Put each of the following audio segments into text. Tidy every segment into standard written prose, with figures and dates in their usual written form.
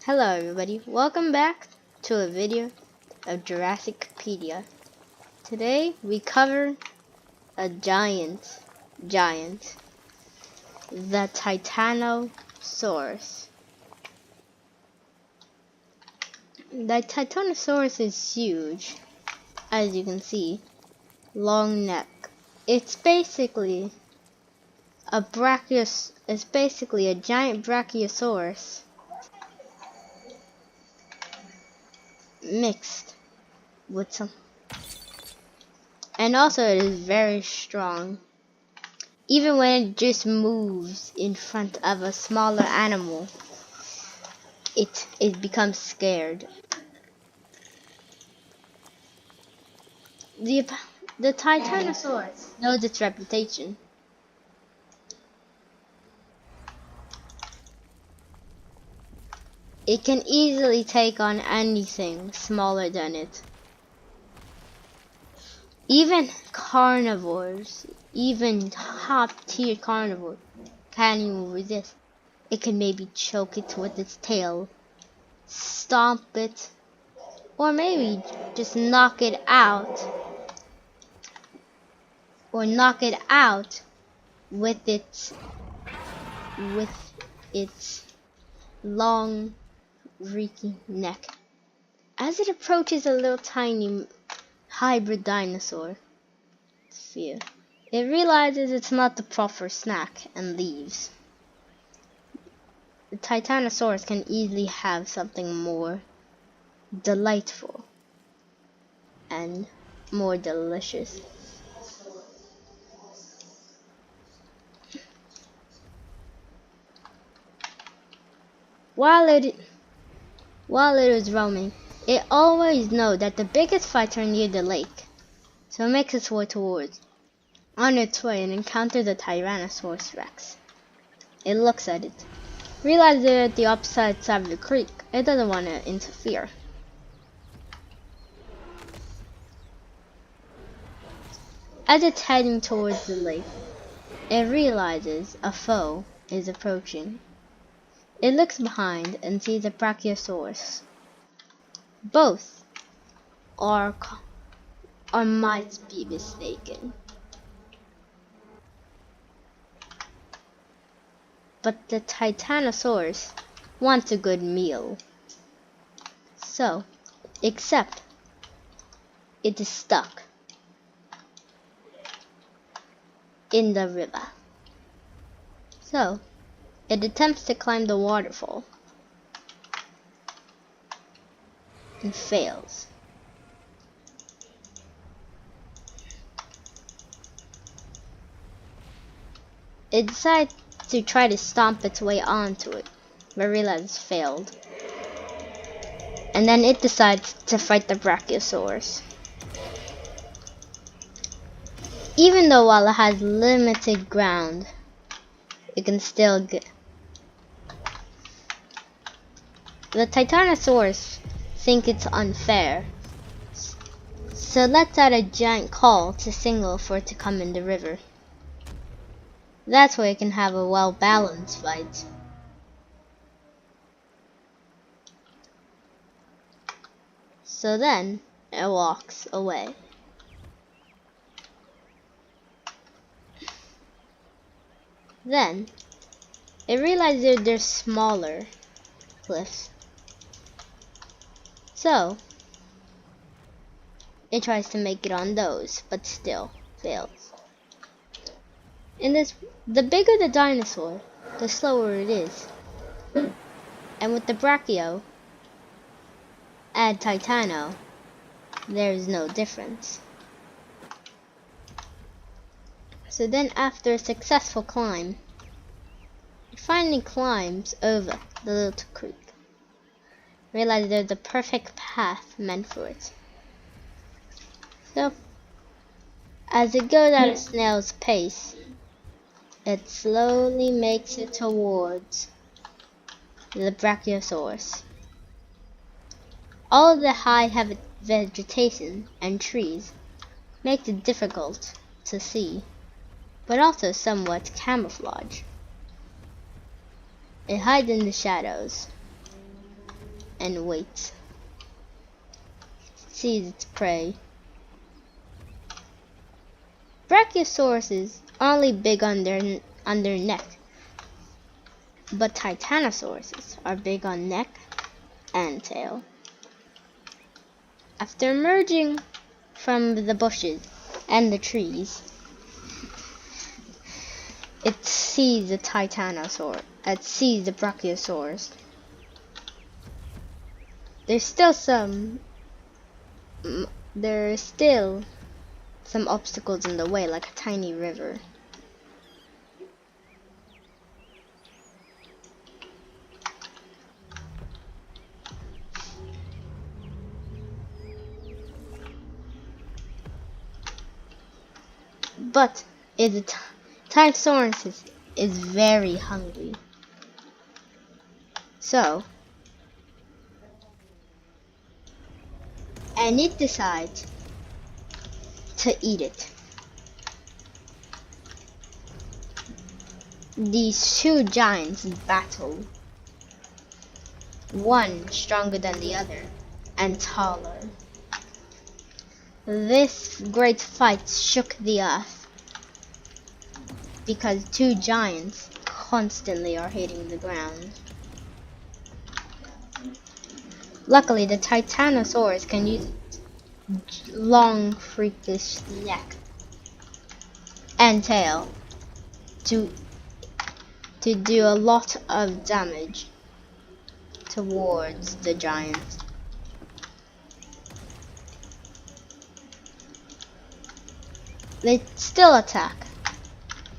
Hello everybody, welcome back to a video of Jurassicpedia. Today we cover a giant, the Titanosaurus. The Titanosaurus is huge, as you can see, long neck. It's basically a giant brachiosaurus mixed with some, and also it is very strong. Even when it just moves in front of a smaller animal, it becomes scared. The Titanosaurus knows its reputation. It can easily take on anything smaller than it. Even carnivores, even top-tier carnivores, can't even resist. It can maybe choke it with its tail, stomp it, or maybe just knock it out. Or knock it out with its long, reeking neck. As it approaches a little tiny hybrid dinosaur, it realizes it's not the proper snack and leaves. The Titanosaurus can easily have something more delightful and more delicious. While it was roaming, it always knows that the biggest fights are near the lake, so it makes its way towards. On its way, it encounters the Tyrannosaurus Rex. It looks at it, realizes they're at the opposite side of the creek. It doesn't want to interfere. As it's heading towards the lake, it realizes a foe is approaching. It looks behind and sees a Brachiosaurus. Both might be mistaken. But the Titanosaurus wants a good meal. So, except it is stuck in the river. So, it attempts to climb the waterfall and fails. It decides to try to stomp its way onto it, but realizes it failed. And then it decides to fight the Brachiosaurus. Even though while it has limited ground, it can still get. The Titanosaurus think it's unfair, so lets out a giant call to signal for it to come in the river. That's where it can have a well-balanced fight. So then, it walks away. Then, it realizes there's smaller cliffs. So, it tries to make it on those, but still fails. The bigger the dinosaur, the slower it is. And with the Brachio, add Titano, there is no difference. So then after a successful climb, it finally climbs over the little creek. Realizes there's the perfect path meant for it. So, as it goes at a snail's pace, it slowly makes it towards the Brachiosaurus. All of the high vegetation and trees makes it difficult to see, but also somewhat camouflage. It hides in the shadows. and waits. Sees its prey. Brachiosauruses are only big on their neck, but Titanosauruses are big on neck and tail. After emerging from the bushes and the trees, it sees the Titanosaurus. It sees the Brachiosaurus. There's still some obstacles in the way, like a tiny river. But Titanosaurus is very hungry. And it decides to eat it. These two giants battle, one stronger than the other and taller. This great fight shook the earth because two giants constantly are hitting the ground. Luckily, the Titanosaurus can use its long, freakish neck and tail to do a lot of damage towards the giants. They still attack,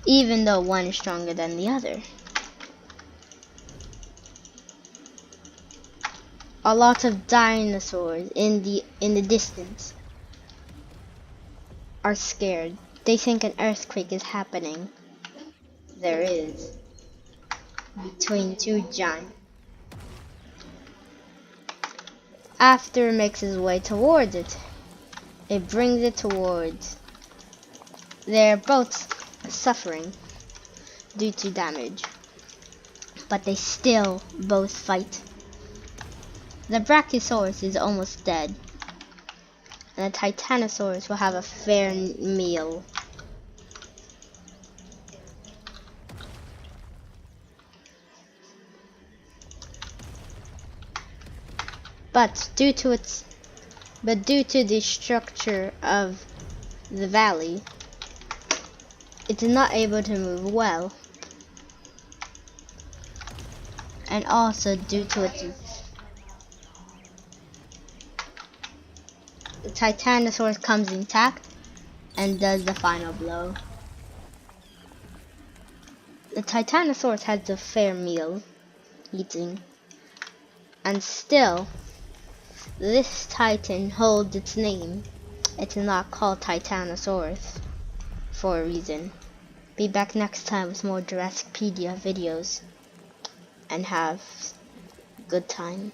even though one is stronger than the other. A lot of dinosaurs in the distance are scared. They think an earthquake is happening. There is, between two giants. After it makes its way towards it, it brings it towards. They're both suffering due to damage, but they still both fight. The Brachiosaurus is almost dead, and the Titanosaurus will have a fair meal. But due to the structure of the valley, it is not able to move well, and also due to the Titanosaurus comes intact and does the final blow. The Titanosaurus has a fair meal eating, and still this Titan holds its name. It's not called Titanosaurus for a reason. Be back next time with more Jurassicpedia videos, and have a good time.